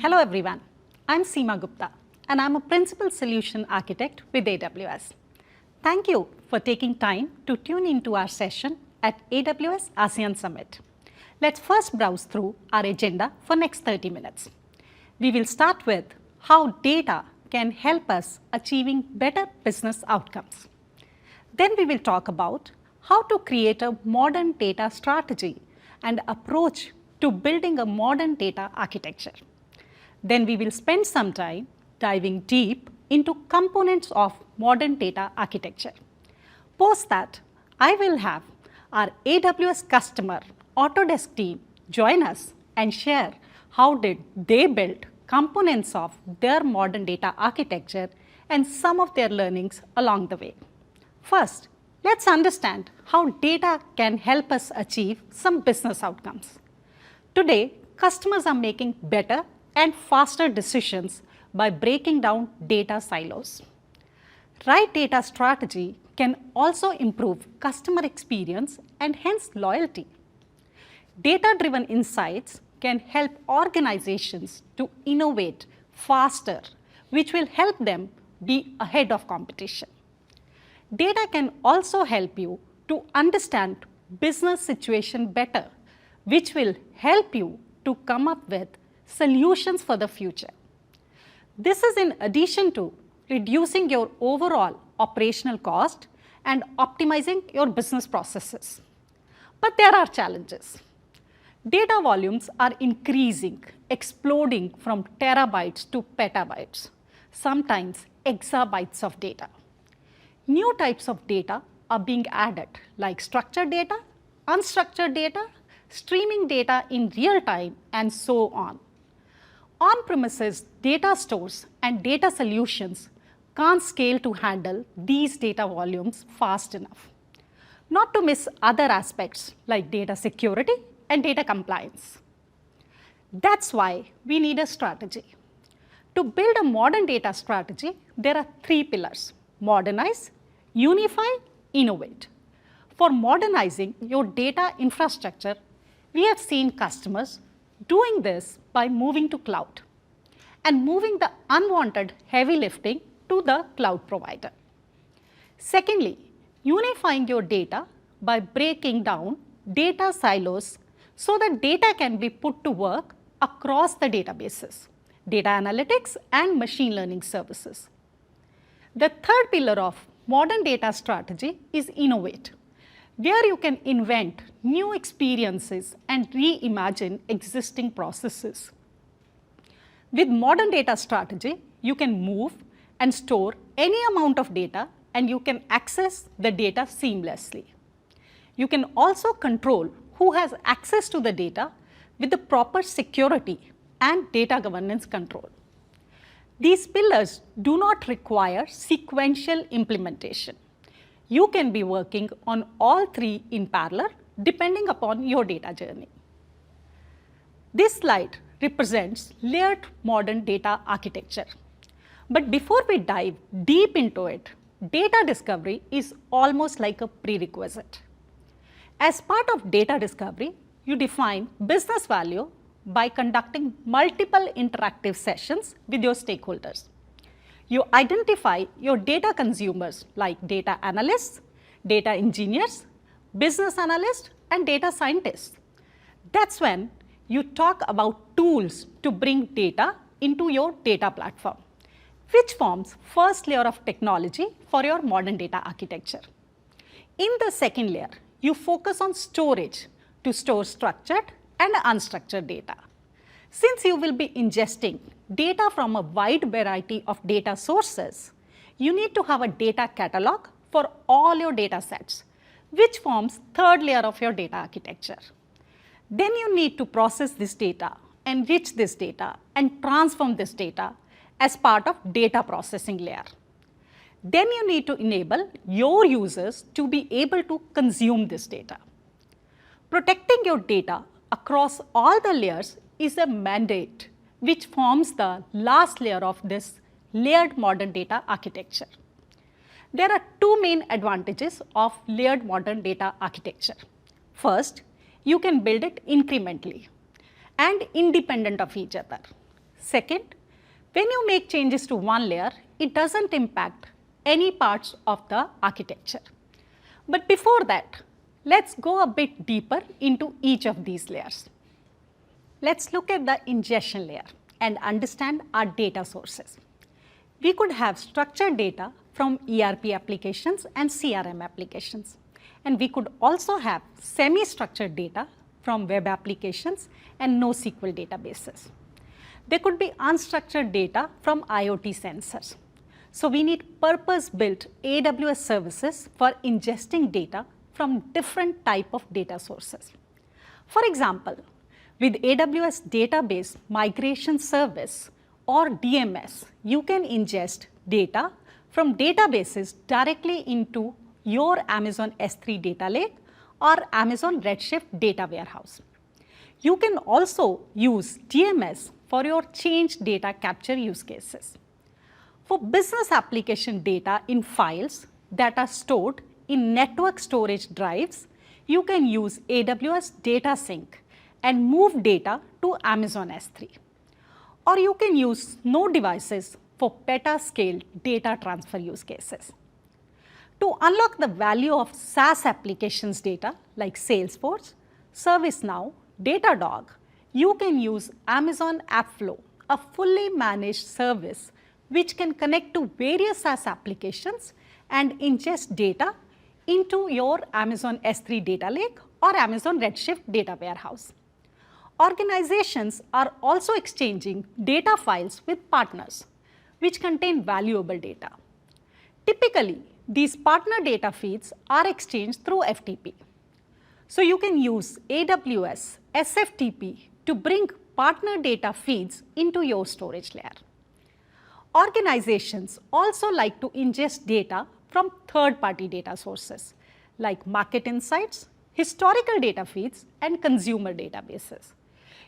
Hello everyone, I'm Seema Gupta and I'm a Principal Solution Architect with AWS. Thank you for taking time to tune into our session at AWS ASEAN Summit. Let's first browse through our agenda for next 30 minutes. We will start with how data can help us achieving better business outcomes. Then we will talk about how to create a modern data strategy and approach to building a modern data architecture. Then we will spend some time diving deep into components of modern data architecture. Post that, I will have our AWS customer Autodesk team join us and share how did they build components of their modern data architecture and some of their learnings along the way. First, let's understand how data can help us achieve some business outcomes. Today, customers are making better and faster decisions by breaking down data silos. Right data strategy can also improve customer experience and hence loyalty. Data-driven insights can help organizations to innovate faster, which will help them be ahead of competition. Data can also help you to understand business situation better, which will help you to come up with solutions for the future. This is in addition to reducing your overall operational cost and optimizing your business processes. But there are challenges. Data volumes are increasing, exploding from terabytes to petabytes, sometimes exabytes of data. New types of data are being added like structured data, unstructured data, streaming data in real time, and so on. On-premises data stores and data solutions can't scale to handle these data volumes fast enough. Not to miss other aspects like data security and data compliance. That's why we need a strategy. To build a modern data strategy, there are three pillars: modernize, unify, innovate. For modernizing your data infrastructure, we have seen customers doing this by moving to cloud and moving the unwanted heavy lifting to the cloud provider. Secondly, unifying your data by breaking down data silos so that data can be put to work across the databases, data analytics, and machine learning services. The third pillar of modern data strategy is innovate, where you can invent new experiences and reimagine existing processes. With modern data strategy, you can move and store any amount of data and you can access the data seamlessly. You can also control who has access to the data with the proper security and data governance control. These pillars do not require sequential implementation. You can be working on all three in parallel depending upon your data journey. This slide represents layered modern data architecture. But before we dive deep into it, data discovery is almost like a prerequisite. As part of data discovery, you define business value by conducting multiple interactive sessions with your stakeholders. You identify your data consumers like data analysts, data engineers, business analysts, and data scientists. That's when you talk about tools to bring data into your data platform, which forms first layer of technology for your modern data architecture. In the second layer, you focus on storage to store structured and unstructured data. Since you will be ingesting data from a wide variety of data sources, you need to have a data catalog for all your data sets, which forms third layer of your data architecture. Then you need to process this data, enrich this data, and transform this data as part of data processing layer. Then you need to enable your users to be able to consume this data. Protecting your data across all the layers is a mandate which forms the last layer of this layered modern data architecture. There are two main advantages of layered modern data architecture. First, you can build it incrementally and independent of each other. Second, when you make changes to one layer, it doesn't impact any parts of the architecture. But before that, let's go a bit deeper into each of these layers. Let's look at the ingestion layer and understand our data sources. We could have structured data from ERP applications and CRM applications. And we could also have semi-structured data from web applications and NoSQL databases. There could be unstructured data from IoT sensors. So we need purpose-built AWS services for ingesting data from different type of data sources. For example, with AWS Database Migration Service or DMS, you can ingest data from databases directly into your Amazon S3 data lake or Amazon Redshift data warehouse. You can also use DMS for your change data capture use cases. For business application data in files that are stored in network storage drives, you can use AWS Data Sync and move data to Amazon S3. Or you can use node devices for petascale data transfer use cases. To unlock the value of SaaS applications data like Salesforce, ServiceNow, Datadog, you can use Amazon AppFlow, a fully managed service which can connect to various SaaS applications and ingest data into your Amazon S3 data lake or Amazon Redshift data warehouse. Organizations are also exchanging data files with partners, which contain valuable data. Typically, these partner data feeds are exchanged through FTP. So you can use AWS SFTP to bring partner data feeds into your storage layer. Organizations also like to ingest data from third-party data sources like market insights, historical data feeds, and consumer databases.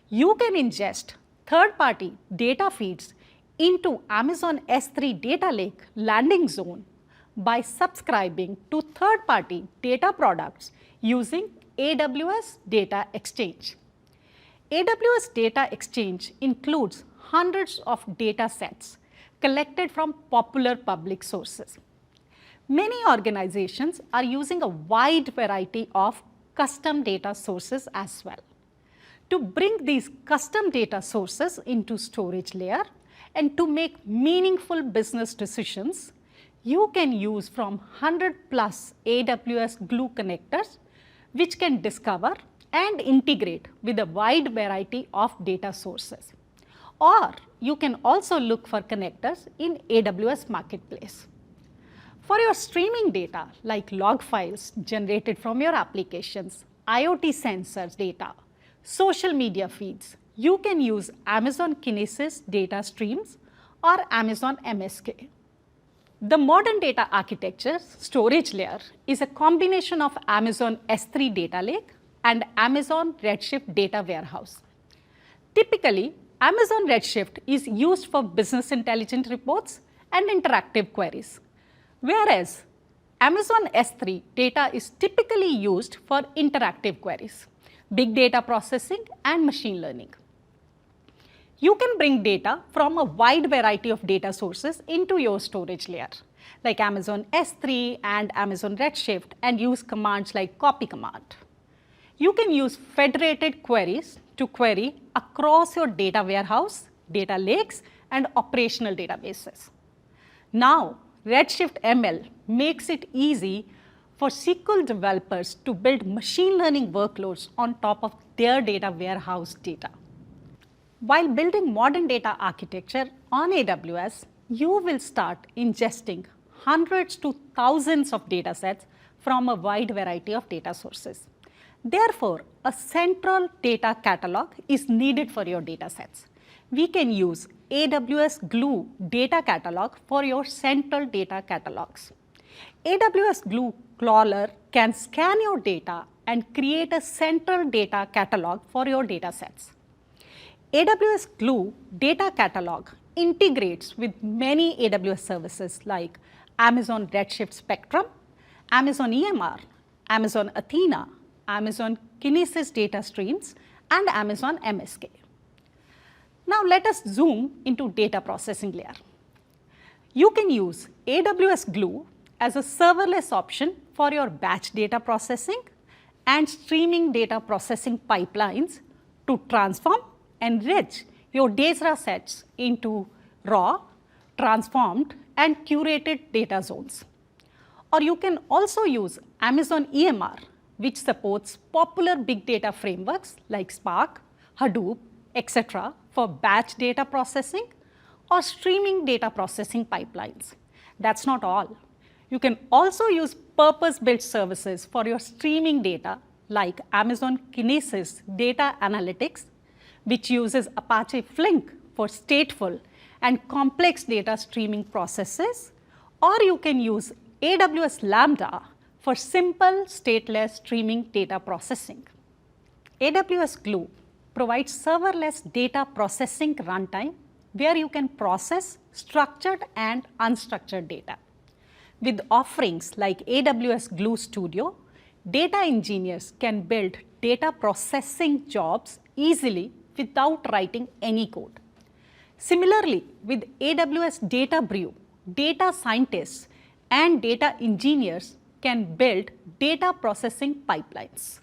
You can ingest third-party data feeds into Amazon S3 data lake landing zone by subscribing to third-party data products using AWS Data Exchange. AWS Data Exchange includes hundreds of data sets collected from popular public sources. Many organizations are using a wide variety of custom data sources as well. To bring these custom data sources into storage layer and to make meaningful business decisions, you can use from 100 plus AWS Glue connectors, which can discover and integrate with a wide variety of data sources. Or you can also look for connectors in AWS Marketplace. For your streaming data like log files generated from your applications, IoT sensors data, social media feeds, you can use Amazon Kinesis data streams or Amazon MSK. The modern data architecture storage layer is a combination of Amazon S3 data lake and Amazon Redshift data warehouse. Typically, Amazon Redshift is used for business intelligence reports and interactive queries, whereas Amazon S3 data is typically used for interactive queries, big data processing, and machine learning. You can bring data from a wide variety of data sources into your storage layer, like Amazon S3 and Amazon Redshift, and use commands like copy command. You can use federated queries to query across your data warehouse, data lakes, and operational databases. Now, Redshift ML makes it easy for SQL developers to build machine learning workloads on top of their data warehouse data. While building modern data architecture on AWS, you will start ingesting hundreds to thousands of data sets from a wide variety of data sources. Therefore, a central data catalog is needed for your data sets. We can use AWS Glue data catalog for your central data catalogs. AWS Glue crawler can scan your data and create a central data catalog for your data sets. AWS Glue data catalog integrates with many AWS services like Amazon Redshift Spectrum, Amazon EMR, Amazon Athena, Amazon Kinesis data streams, and Amazon MSK. Now let us zoom into data processing layer. You can use AWS Glue as a serverless option for your batch data processing and streaming data processing pipelines to transform, enrich your data sets into raw, transformed, and curated data zones. Or you can also use Amazon EMR, which supports popular big data frameworks like Spark, Hadoop, etc. for batch data processing or streaming data processing pipelines. That's not all. You can also use purpose-built services for your streaming data like Amazon Kinesis Data Analytics, which uses Apache Flink for stateful and complex data streaming processes, or you can use AWS Lambda for simple stateless streaming data processing. AWS Glue provides serverless data processing runtime where you can process structured and unstructured data. With offerings like AWS Glue Studio, data engineers can build data processing jobs easily without writing any code. Similarly, with AWS Data Brew, data scientists and data engineers can build data processing pipelines.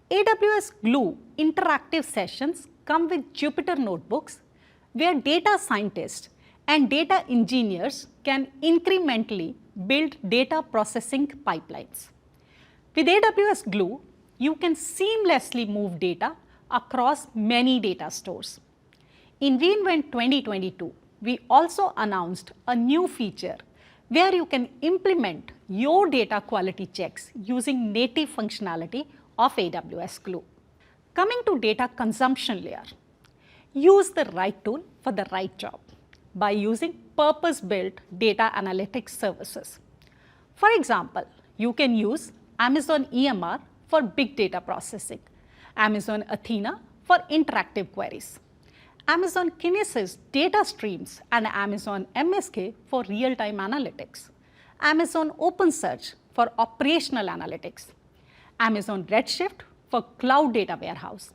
AWS Glue interactive sessions come with Jupyter notebooks where data scientists and data engineers can incrementally build data processing pipelines. With AWS Glue, you can seamlessly move data across many data stores. In re:Invent 2022, we also announced a new feature where you can implement your data quality checks using native functionality of AWS Glue. Coming to data consumption layer, use the right tool for the right job by using purpose-built data analytics services. For example, you can use Amazon EMR for big data processing, Amazon Athena for interactive queries, Amazon Kinesis data streams and Amazon MSK for real-time analytics, Amazon OpenSearch for operational analytics, Amazon Redshift for cloud data warehouse,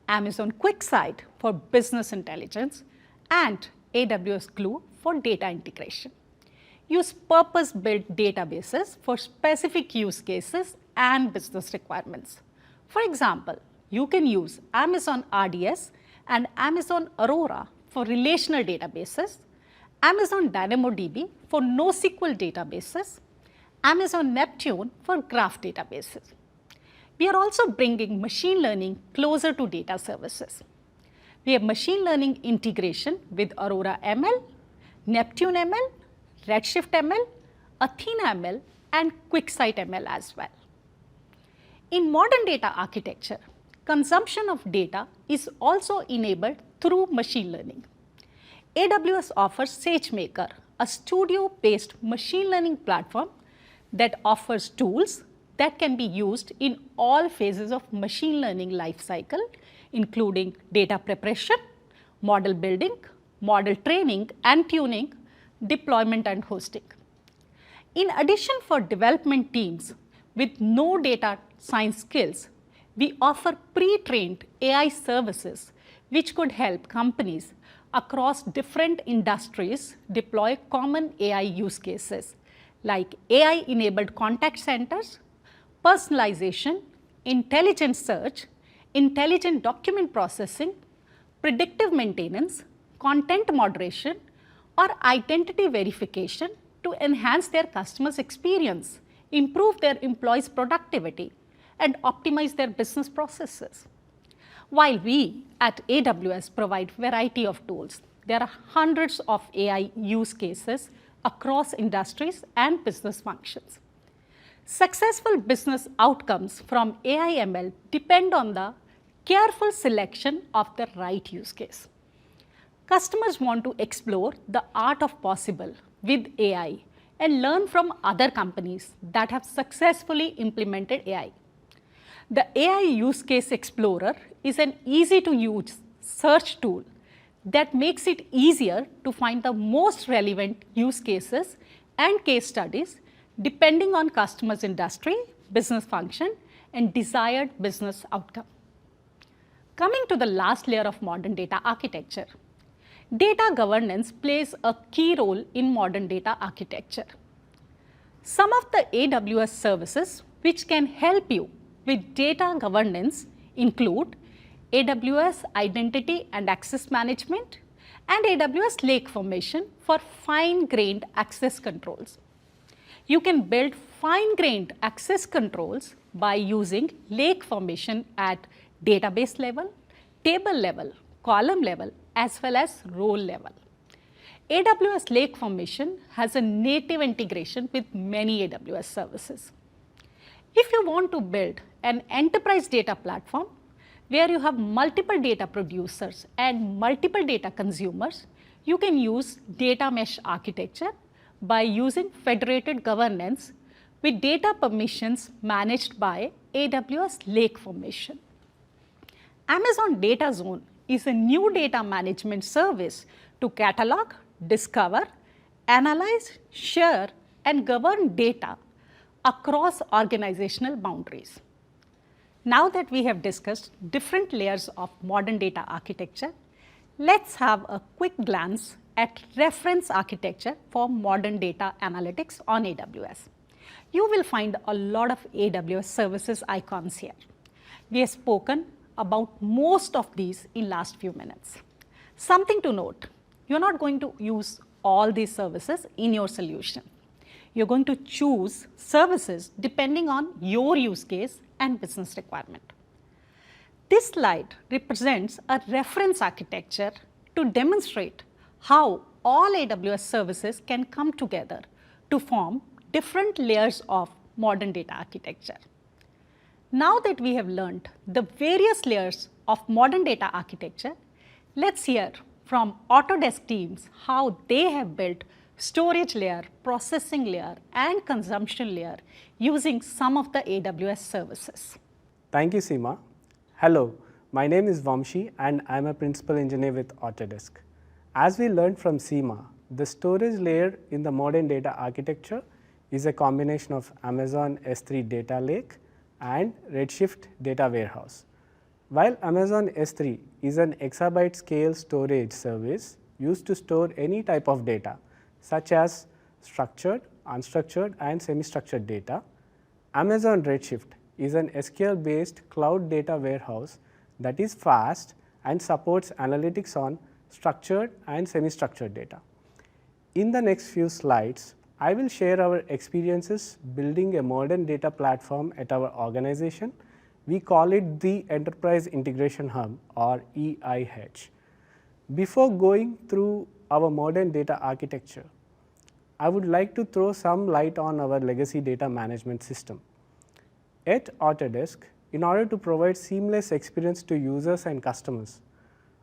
Amazon QuickSight for business intelligence, and AWS Glue for data integration. Use purpose-built databases for specific use cases and business requirements. For example, you can use Amazon RDS and Amazon Aurora for relational databases, Amazon DynamoDB for NoSQL databases, Amazon Neptune for graph databases. We are also bringing machine learning closer to data services. We have machine learning integration with Aurora ML, Neptune ML, Redshift ML, Athena ML, and QuickSight ML as well. In modern data architecture, consumption of data is also enabled through machine learning. AWS offers SageMaker, a studio-based machine learning platform that offers tools that can be used in all phases of machine learning lifecycle, including data preparation, model building, model training and tuning, deployment and hosting. In addition, for development teams with no data science skills, we offer pre-trained AI services which could help companies across different industries deploy common AI use cases like AI-enabled contact centers, personalization, intelligent search, intelligent document processing, predictive maintenance, content moderation, or identity verification to enhance their customers' experience, improve their employees' productivity, and optimize their business processes. While we at AWS provide variety of tools, there are hundreds of AI use cases across industries and business functions. Successful business outcomes from AI ML depend on the careful selection of the right use case. Customers want to explore the art of possible with AI and learn from other companies that have successfully implemented AI. The AI Use Case Explorer is an easy-to-use search tool that makes it easier to find the most relevant use cases and case studies depending on customers' industry, business function, and desired business outcome. Coming to the last layer of modern data architecture, data governance plays a key role in modern data architecture. Some of the AWS services which can help you with data governance include AWS Identity and Access Management and AWS Lake Formation for fine-grained access controls. You can build fine-grained access controls by using lake formation at database level, table level, column level, as well as role level. AWS Lake Formation has a native integration with many AWS services. If you want to build an enterprise data platform where you have multiple data producers and multiple data consumers, you can use data mesh architecture by using federated governance with data permissions managed by AWS Lake Formation. Amazon Data Zone is a new data management service to catalog, discover, analyze, share, and govern data across organizational boundaries. Now that we have discussed different layers of modern data architecture, let's have a quick glance at reference architecture for modern data analytics on AWS. You will find a lot of AWS services icons here. We have spoken about most of these in last few minutes. Something to note, you're not going to use all these services in your solution. You're going to choose services depending on your use case and business requirement. This slide represents a reference architecture to demonstrate how all AWS services can come together to form different layers of modern data architecture. Now that we have learned the various layers of modern data architecture, let's hear from Autodesk teams how they have built storage layer, processing layer, and consumption layer using some of the AWS services. Thank you, Seema. Hello, my name is Vamshi and I'm a principal engineer with Autodesk. As we learned from Seema, the storage layer in the modern data architecture is a combination of Amazon S3 data lake and Redshift data warehouse. While Amazon S3 is an exabyte scale storage service used to store any type of data, such as structured, unstructured, and semi-structured data, Amazon Redshift is an SQL based cloud data warehouse that is fast and supports analytics on structured and semi-structured data. In the next few slides, I will share our experiences building a modern data platform at our organization. We call it the Enterprise Integration Hub, or EIH. Before going through our modern data architecture, I would like to throw some light on our legacy data management system. At Autodesk, in order to provide seamless experience to users and customers,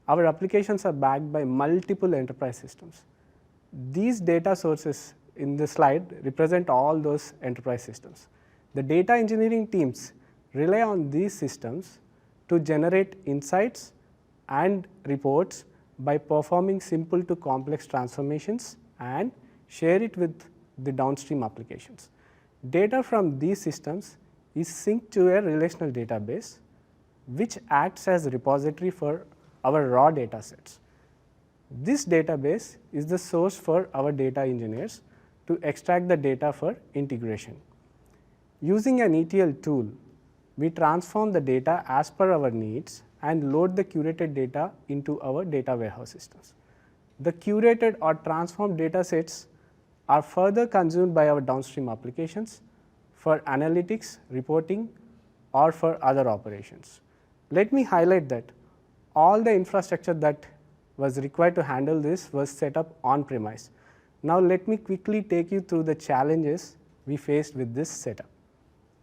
our applications are backed by multiple enterprise systems. These data sources in this slide represent all those enterprise systems. The data engineering teams rely on these systems to generate insights and reports by performing simple to complex transformations and share it with the downstream applications. Data from these systems is synced to a relational database, which acts as a repository for our raw data sets. This database is the source for our data engineers to extract the data for integration. Using an ETL tool, we transform the data as per our needs and load the curated data into our data warehouse systems. The curated or transformed data sets are further consumed by our downstream applications for analytics, reporting, or for other operations. Let me highlight that all the infrastructure that was required to handle this was set up on-premise. Now let me quickly take you through the challenges we faced with this setup.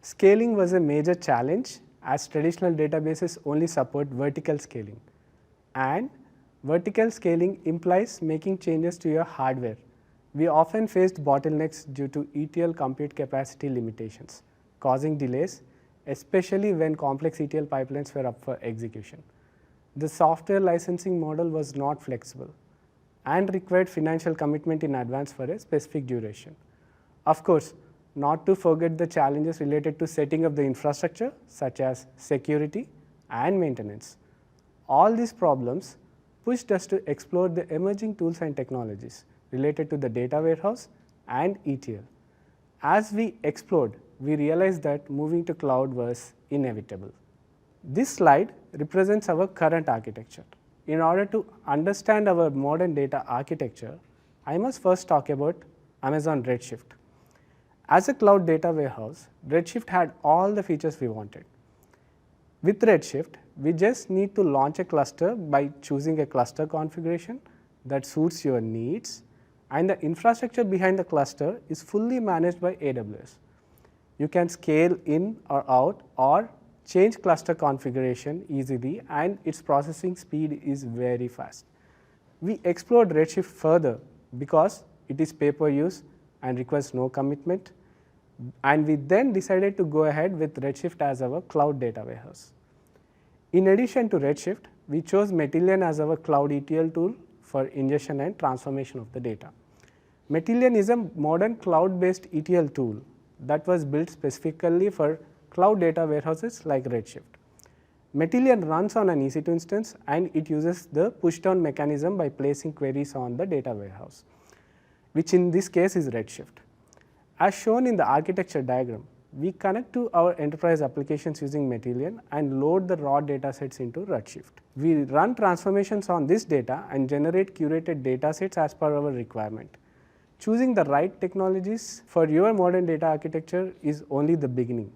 Scaling was a major challenge, as traditional databases only support vertical scaling, and vertical scaling implies making changes to your hardware. We often faced bottlenecks due to ETL compute capacity limitations, causing delays, especially when complex ETL pipelines were up for execution. The software licensing model was not flexible and required financial commitment in advance for a specific duration. Of course, not to forget the challenges related to setting up the infrastructure, such as security and maintenance. All these problems pushed us to explore the emerging tools and technologies related to the data warehouse and ETL. As we explored, we realized that moving to cloud was inevitable. This slide represents our current architecture. In order to understand our modern data architecture, I must first talk about Amazon Redshift. As a cloud data warehouse, Redshift had all the features we wanted. With Redshift, we just need to launch a cluster by choosing a cluster configuration that suits your needs, and the infrastructure behind the cluster is fully managed by AWS. You can scale in or out or change cluster configuration easily, and its processing speed is very fast. We explored Redshift further because it is pay-per-use and requires no commitment, and we then decided to go ahead with Redshift as our cloud data warehouse. In addition to Redshift, we chose Matillion as our cloud ETL tool for ingestion and transformation of the data. Matillion is a modern cloud-based ETL tool that was built specifically for cloud data warehouses like Redshift. Matillion runs on an EC2 instance, and it uses the push-down mechanism by placing queries on the data warehouse, which in this case is Redshift. As shown in the architecture diagram, we connect to our enterprise applications using Matillion and load the raw data sets into Redshift. We run transformations on this data and generate curated data sets as per our requirement. Choosing the right technologies for your modern data architecture is only the beginning.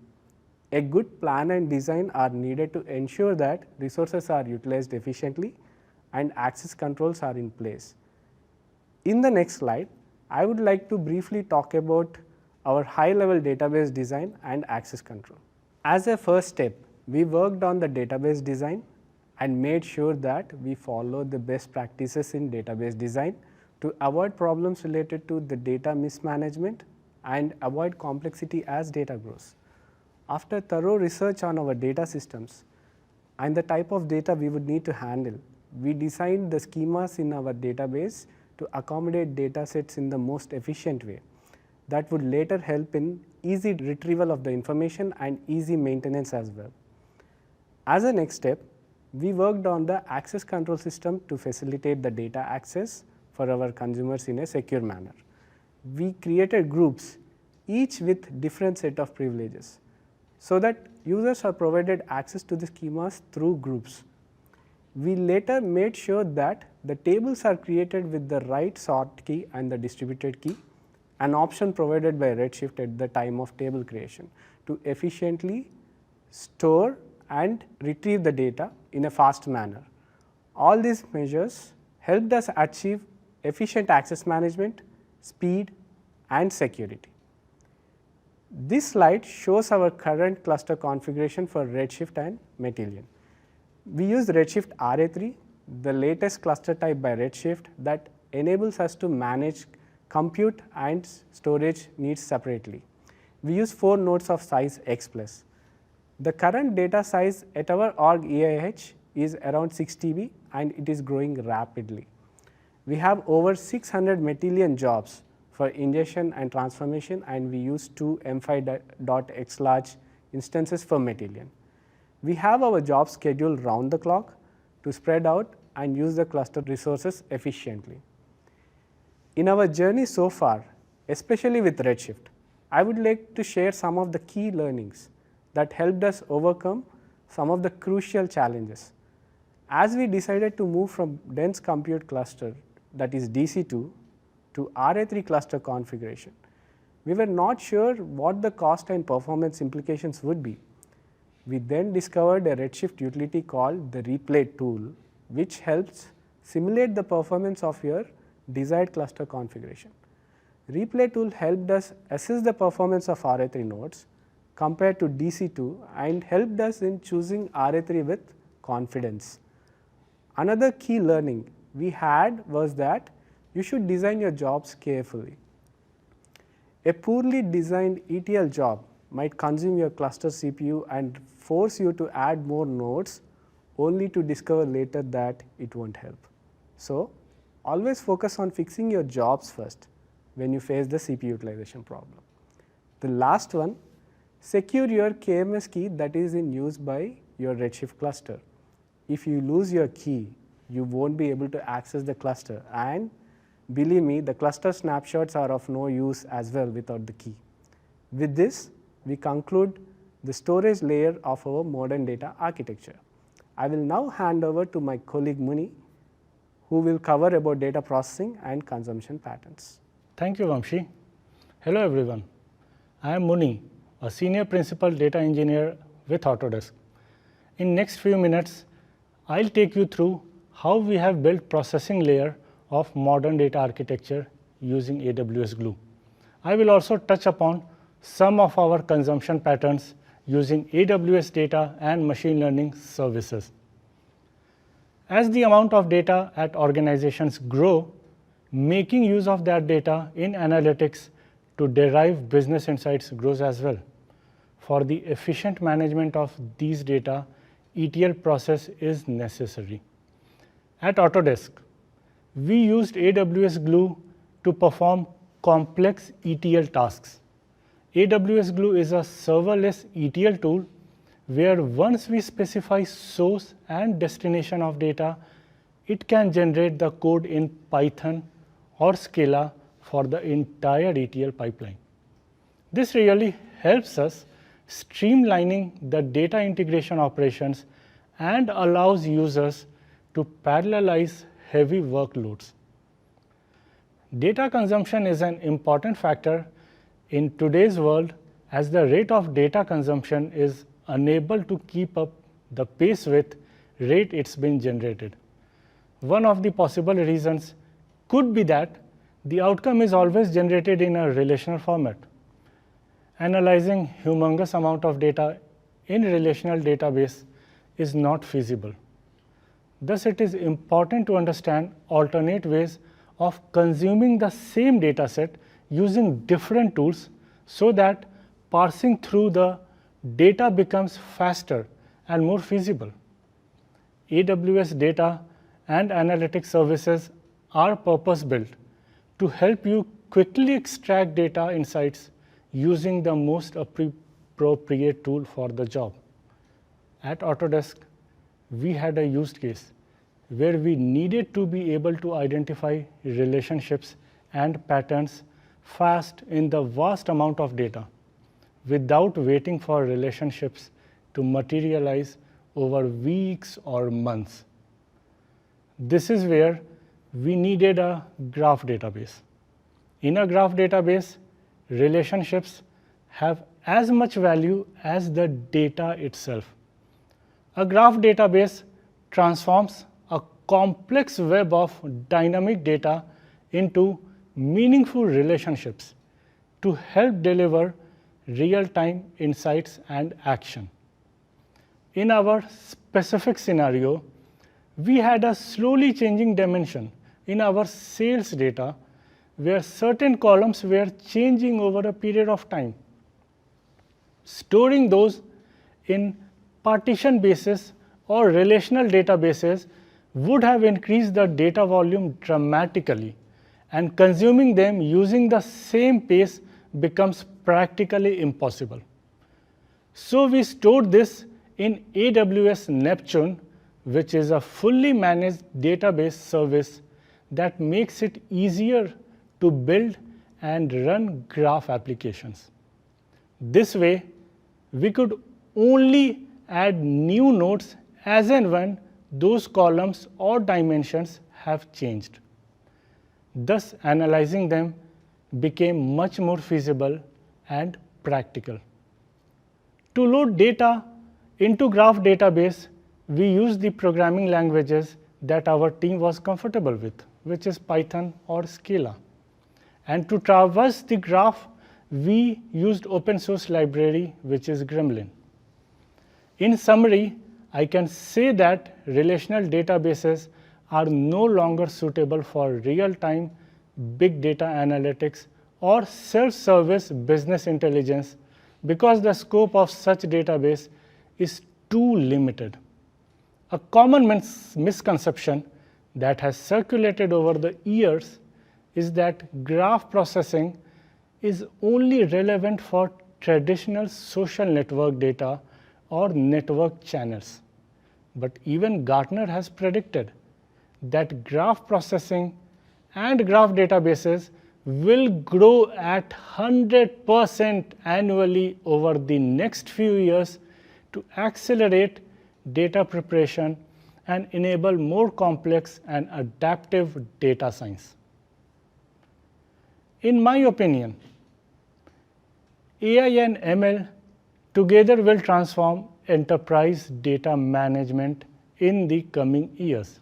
A good plan and design are needed to ensure that resources are utilized efficiently and access controls are in place. In the next slide, I would like to briefly talk about our high-level database design and access control. As a first step, we worked on the database design and made sure that we follow the best practices in database design to avoid problems related to the data mismanagement and avoid complexity as data grows. After thorough research on our data systems and the type of data we would need to handle, we designed the schemas in our database to accommodate data sets in the most efficient way. That would later help in easy retrieval of the information and easy maintenance as well. As a next step, we worked on the access control system to facilitate the data access for our consumers in a secure manner. We created groups, each with different set of privileges, so that users are provided access to the schemas through groups. We later made sure that the tables are created with the right sort key and the distributed key, an option provided by Redshift at the time of table creation to efficiently store and retrieve the data in a fast manner. All these measures helped us achieve efficient access management, speed, and security. This slide shows our current cluster configuration for Redshift and Matillion. We use Redshift RA3, the latest cluster type by Redshift that enables us to manage compute and storage needs separately. We use 4 nodes of size X+. The current data size at our org EIH is around 6 TB, and it is growing rapidly. We have over 600 Matillion jobs for ingestion and transformation, and we use 2 M5.xlarge instances for Matillion. We have our jobs scheduled round the clock to spread out and use the cluster resources efficiently. In our journey so far, especially with Redshift, I would like to share some of the key learnings that helped us overcome some of the crucial challenges. As we decided to move from dense compute cluster, that is DC2, to RA3 cluster configuration, we were not sure what the cost and performance implications would be. We then discovered a Redshift utility called the replay tool, which helps simulate the performance of your desired cluster configuration. Replay tool helped us assess the performance of RA3 nodes compared to DC2 and helped us in choosing RA3 with confidence. Another key learning we had was that you should design your jobs carefully. A poorly designed ETL job might consume your cluster CPU and force you to add more nodes only to discover later that it won't help. So, always focus on fixing your jobs first when you face the CPU utilization problem. The last one, secure your KMS key that is in use by your Redshift cluster. if you lose your key, you won't be able to access the cluster, and believe me, the cluster snapshots are of no use as well without the key. With this, we conclude the storage layer of our modern data architecture. I will now hand over to my colleague Muni, who will cover about data processing and consumption patterns. Thank you, Vamshi. Hello, everyone. I am Muni, a senior principal data engineer with Autodesk. In next few minutes, I'll take you through how we have built processing layer of modern data architecture using AWS Glue. I will also touch upon some of our consumption patterns using AWS data and machine learning services. As the amount of data at organizations grow, making use of that data in analytics to derive business insights grows as well. For the efficient management of these data, ETL process is necessary. At Autodesk, we used AWS Glue to perform complex ETL tasks. AWS Glue is a serverless ETL tool where once we specify source and destination of data, it can generate the code in Python or Scala for the entire ETL pipeline. This really helps us streamlining the data integration operations and allows users to parallelize heavy workloads. Data consumption is an important factor in today's world as the rate of data consumption is unable to keep up the pace with rate it's been generated. One of the possible reasons could be that the outcome is always generated in a relational format. Analyzing humongous amount of data in relational database is not feasible. Thus, it is important to understand alternate ways of consuming the same data set using different tools so that parsing through the data becomes faster and more feasible. AWS data and analytics services are purpose-built to help you quickly extract data insights using the most appropriate tool for the job. At Autodesk, we had a use case where we needed to be able to identify relationships and patterns fast in the vast amount of data without waiting for relationships to materialize over weeks or months. This is where we needed a graph database. In a graph database, relationships have as much value as the data itself. A graph database transforms a complex web of dynamic data into meaningful relationships to help deliver real-time insights and action. In our specific scenario, we had a slowly changing dimension in our sales data where certain columns were changing over a period of time. Storing those in partition basis or relational databases would have increased the data volume dramatically, and consuming them using the same pace becomes practically impossible. So we stored this in AWS Neptune, which is a fully managed database service that makes it easier to build and run graph applications. This way, we could only add new nodes as and when those columns or dimensions have changed. Thus, analyzing them became much more feasible and practical. To load data into graph database, we used the programming languages that our team was comfortable with, which is Python or Scala. And to traverse the graph, we used open source library, which is Gremlin. In summary, I can say that relational databases are no longer suitable for real-time big data analytics or self-service business intelligence because the scope of such database is too limited. A common misconception that has circulated over the years is that graph processing is only relevant for traditional social network data or network channels. but even Gartner has predicted that graph processing and graph databases will grow at 100% annually over the next few years to accelerate data preparation and enable more complex and adaptive data science. In my opinion, AI and ML together will transform enterprise data management in the coming years.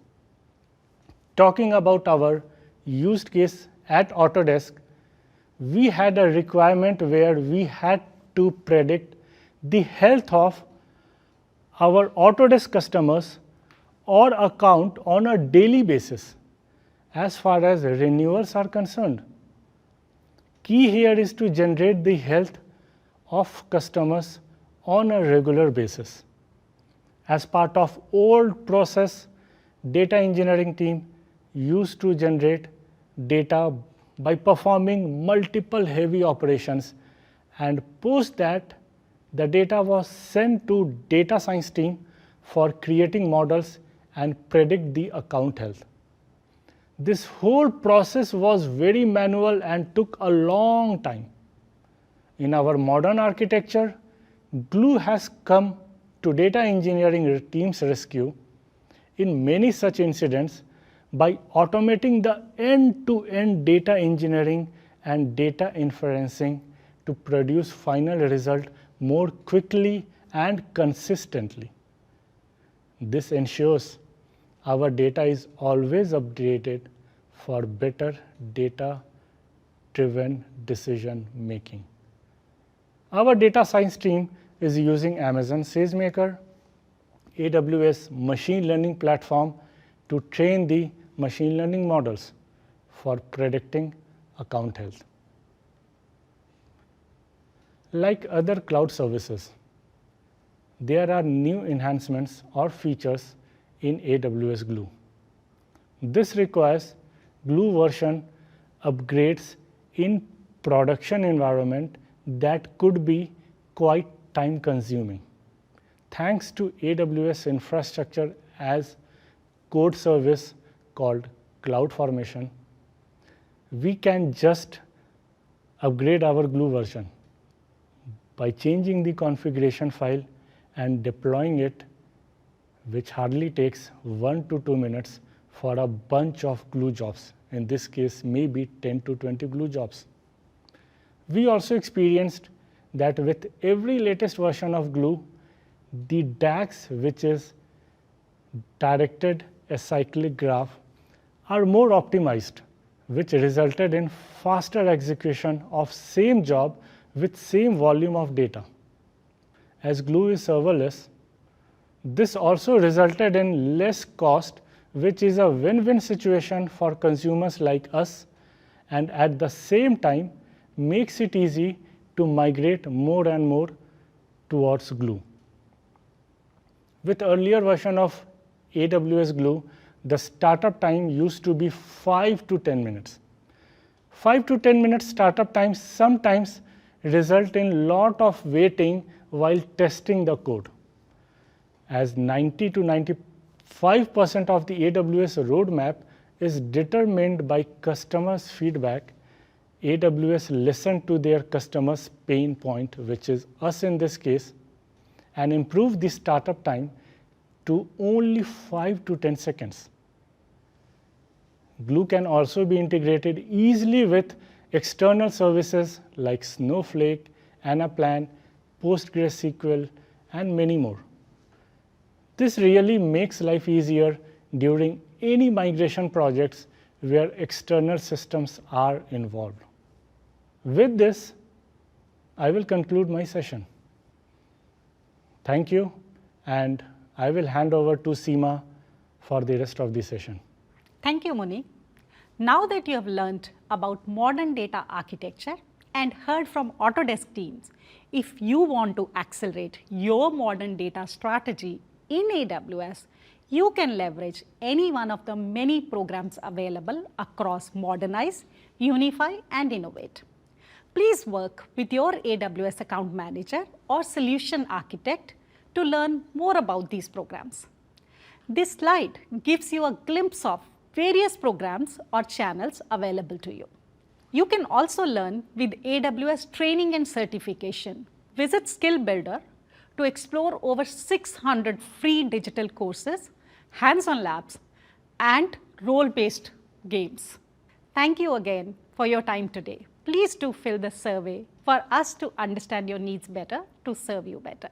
Talking about our use case at Autodesk, we had a requirement where we had to predict the health of our Autodesk customers or account on a daily basis as far as renewals are concerned. Key here is to generate the health of customers on a regular basis. As part of old process, data engineering team used to generate data by performing multiple heavy operations, and post that the data was sent to data science team for creating models and predict the account health. This whole process was very manual and took a long time. In our modern architecture, Glue has come to data engineering team's rescue in many such incidents by automating the end-to-end data engineering and data inferencing to produce final result more quickly and consistently. This ensures our data is always updated for better data-driven decision making. Our data science team is using Amazon SageMaker, AWS machine learning platform to train the machine learning models for predicting account health. Like other cloud services, there are new enhancements or features in AWS Glue. This requires Glue version upgrades in production environment that could be quite time consuming. Thanks to AWS infrastructure as code service called CloudFormation, we can just upgrade our Glue version by changing the configuration file and deploying it, which hardly takes 1 to 2 minutes for a bunch of Glue jobs. In this case, maybe 10 to 20 Glue jobs. We also experienced that with every latest version of Glue, the DAGs, which is directed acyclic graph, are more optimized, which resulted in faster execution of same job with same volume of data. As Glue is serverless, this also resulted in less cost, which is a win-win situation for consumers like us, and at the same time makes it easy to migrate more and more towards Glue. With earlier version of AWS Glue, the startup time used to be 5 to 10 minutes. 5 to 10 minutes startup time sometimes result in lot of waiting while testing the code. As 90 to 95% of the AWS roadmap is determined by customers' feedback, AWS listened to their customers' pain point, which is us in this case, and improved the startup time to only 5 to 10 seconds. Glue can also be integrated easily with external services like Snowflake, Anaplan, PostgreSQL, and many more. This really makes life easier during any migration projects where external systems are involved. With this, I will conclude my session. Thank you, and I will hand over to Seema for the rest of the session. Thank you, Muni. Now that you have learned about modern data architecture and heard from Autodesk teams, if you want to accelerate your modern data strategy in AWS, you can leverage any one of the many programs available across Modernize, Unify, and Innovate. Please work with your AWS account manager or solution architect to learn more about these programs. This slide gives you a glimpse of various programs or channels available to you. You can also learn with AWS training and certification. Visit Skill Builder to explore over 600 free digital courses, hands-on labs, and role-based games. Thank you again for your time today. Please do fill the survey for us to understand your needs better, to serve you better.